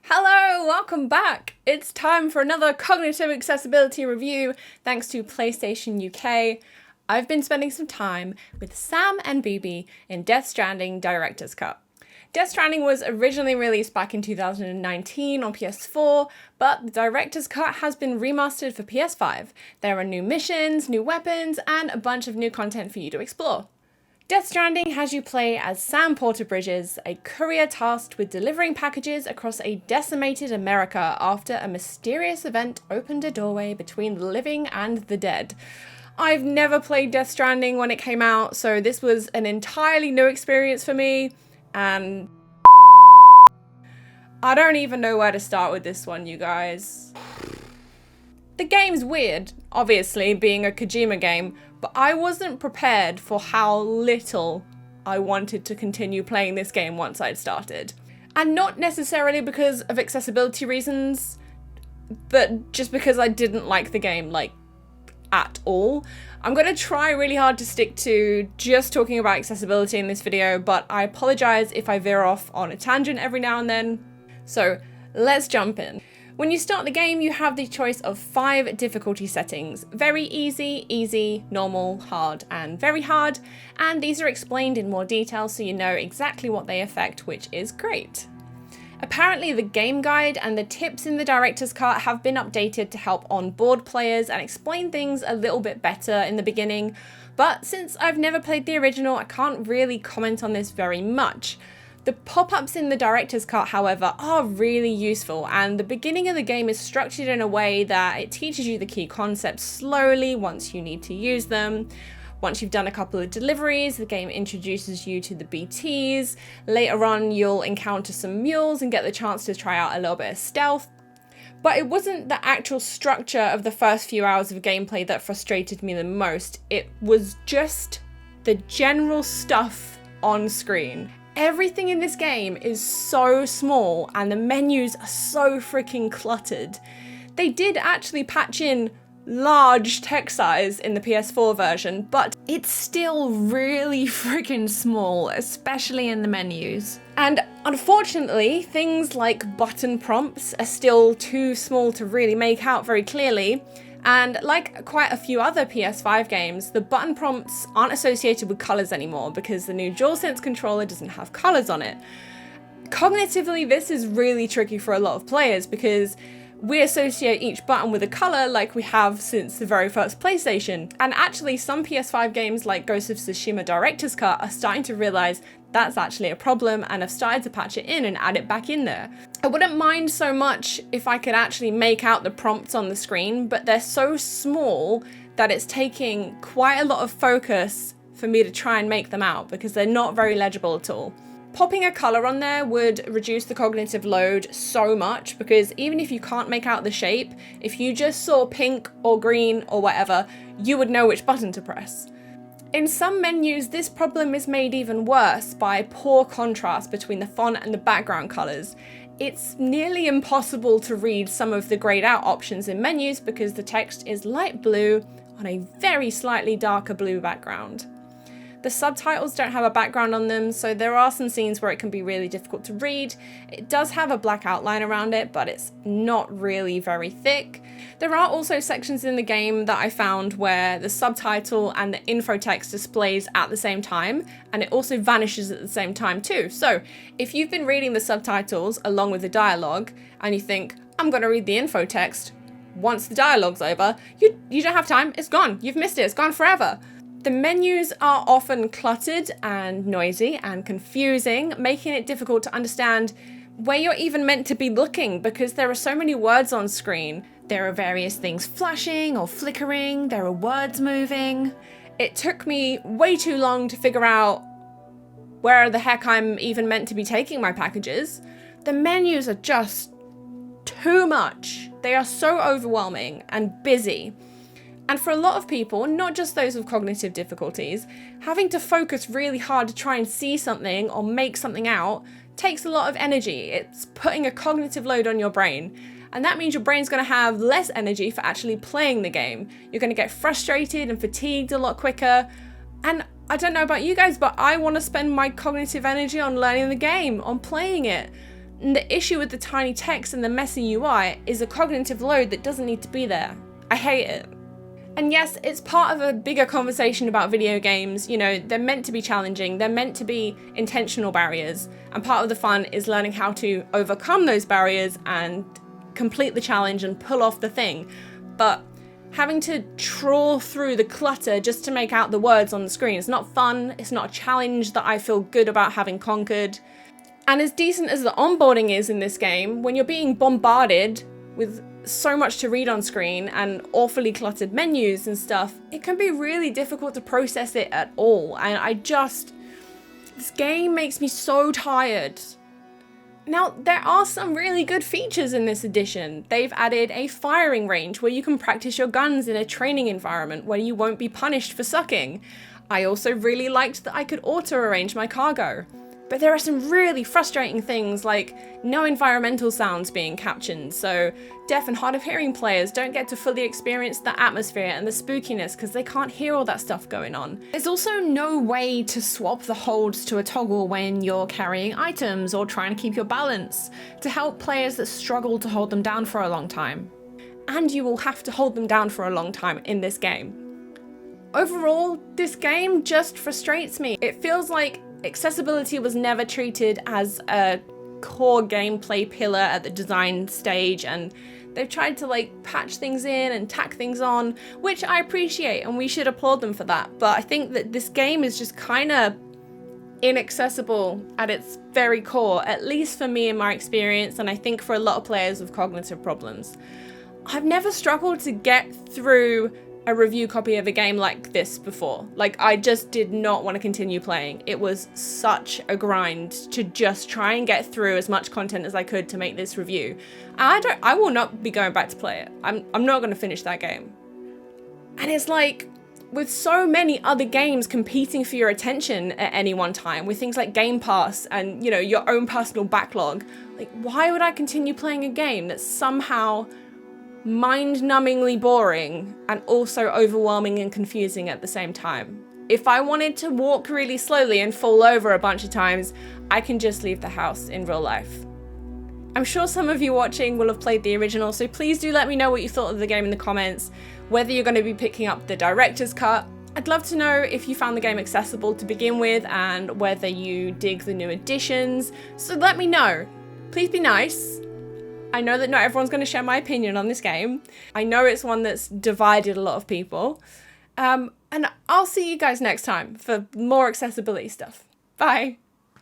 Hello, welcome back! It's time for another cognitive accessibility review thanks to PlayStation UK. I've been spending some time with Sam and Bibi in Death Stranding Director's Cut. Death Stranding was originally released back in 2019 on PS4, but the Director's Cut has been remastered for PS5. There are new missions, new weapons, and a bunch of new content for you to explore. Death Stranding has you play as Sam Porter Bridges, a courier tasked with delivering packages across a decimated America after a mysterious event opened a doorway between the living and the dead. I've never played Death Stranding when it came out, so this was an entirely new experience for me, and I don't even know where to start with this one, you guys. The game's weird, obviously, being a Kojima game, but I wasn't prepared for how little I wanted to continue playing this game once I'd started. And not necessarily because of accessibility reasons, but just because I didn't like the game, at all. I'm going to try really hard to stick to just talking about accessibility in this video, but I apologize if I veer off on a tangent every now and then. So let's jump in. When you start the game, you have the choice of 5 difficulty settings: very easy, easy, normal, hard, and very hard, and these are explained in more detail so you know exactly what they affect, which is great. Apparently the game guide and the tips in the director's cut have been updated to help onboard players and explain things a little bit better in the beginning, but since I've never played the original, I can't really comment on this very much. The pop-ups in the director's cut, however, are really useful, and the beginning of the game is structured in a way that it teaches you the key concepts slowly once you need to use them. Once you've done a couple of deliveries, the game introduces you to the BTs. Later on, you'll encounter some mules and get the chance to try out a little bit of stealth. But it wasn't the actual structure of the first few hours of gameplay that frustrated me the most. It was just the general stuff on screen. Everything in this game is so small and the menus are so freaking cluttered. They did actually patch in large text size in the PS4 version, but it's still really freaking small, especially in the menus. And unfortunately, things like button prompts are still too small to really make out very clearly. And like quite a few other PS5 games, the button prompts aren't associated with colours anymore because the new DualSense controller doesn't have colours on it. Cognitively, this is really tricky for a lot of players because we associate each button with a colour like we have since the very first PlayStation. And actually, some PS5 games like Ghost of Tsushima Director's Cut are starting to realise that's actually a problem and have started to patch it in and add it back in there. I wouldn't mind so much if I could actually make out the prompts on the screen, but they're so small that it's taking quite a lot of focus for me to try and make them out because they're not very legible at all. Popping a colour on there would reduce the cognitive load so much because even if you can't make out the shape, if you just saw pink or green or whatever, you would know which button to press. In some menus, this problem is made even worse by poor contrast between the font and the background colours. It's nearly impossible to read some of the grayed out options in menus because the text is light blue on a very slightly darker blue background. The subtitles don't have a background on them, so there are some scenes where it can be really difficult to read. It does have a black outline around it, but it's not really very thick. There are also sections in the game that I found where the subtitle and the info text displays at the same time, and it also vanishes at the same time too. So if you've been reading the subtitles along with the dialogue, and you think, I'm gonna read the info text, once the dialogue's over, you don't have time, it's gone, you've missed it, it's gone forever. The menus are often cluttered and noisy and confusing, making it difficult to understand where you're even meant to be looking because there are so many words on screen. There are various things flashing or flickering, there are words moving. It took me way too long to figure out where the heck I'm even meant to be taking my packages. The menus are just too much. They are so overwhelming and busy. And for a lot of people, not just those with cognitive difficulties, having to focus really hard to try and see something or make something out takes a lot of energy. It's putting a cognitive load on your brain. And that means your brain's going to have less energy for actually playing the game. You're going to get frustrated and fatigued a lot quicker. And I don't know about you guys, but I want to spend my cognitive energy on learning the game, on playing it. And the issue with the tiny text and the messy UI is a cognitive load that doesn't need to be there. I hate it. And yes, it's part of a bigger conversation about video games. You know, they're meant to be challenging, they're meant to be intentional barriers, and part of the fun is learning how to overcome those barriers and complete the challenge and pull off the thing. But having to trawl through the clutter just to make out the words on the screen is not fun, it's not a challenge that I feel good about having conquered. And as decent as the onboarding is in this game, when you're being bombarded with so much to read on screen and awfully cluttered menus and stuff, it can be really difficult to process it at all. And this game makes me so tired. Now, there are some really good features in this edition. They've added a firing range where you can practice your guns in a training environment where you won't be punished for sucking. I also really liked that I could auto-arrange my cargo. But there are some really frustrating things like no environmental sounds being captioned, so deaf and hard of hearing players don't get to fully experience the atmosphere and the spookiness because they can't hear all that stuff going on. There's also no way to swap the holds to a toggle when you're carrying items or trying to keep your balance to help players that struggle to hold them down for a long time. And you will have to hold them down for a long time in this game. Overall, this game just frustrates me. It feels like accessibility was never treated as a core gameplay pillar at the design stage, and they've tried to like patch things in and tack things on, which I appreciate and we should applaud them for that. But I think that this game is just kind of inaccessible at its very core, at least for me in my experience, and I think for a lot of players with cognitive problems. I've never struggled to get through a review copy of a game like this before. Like, I just did not want to continue playing. It was such a grind to just try and get through as much content as I could to make this review. I will not be going back to play it. I'm not going to finish that game. And it's like, with so many other games competing for your attention at any one time, with things like Game Pass and, you know, your own personal backlog, like, why would I continue playing a game that's somehow mind-numbingly boring and also overwhelming and confusing at the same time? If I wanted to walk really slowly and fall over a bunch of times, I can just leave the house in real life. I'm sure some of you watching will have played the original, so please do let me know what you thought of the game in the comments, whether you're going to be picking up the director's cut. I'd love to know if you found the game accessible to begin with and whether you dig the new additions, so let me know. Please be nice. I know that not everyone's going to share my opinion on this game. I know it's one that's divided a lot of people. And I'll see you guys next time for more accessibility stuff. Bye.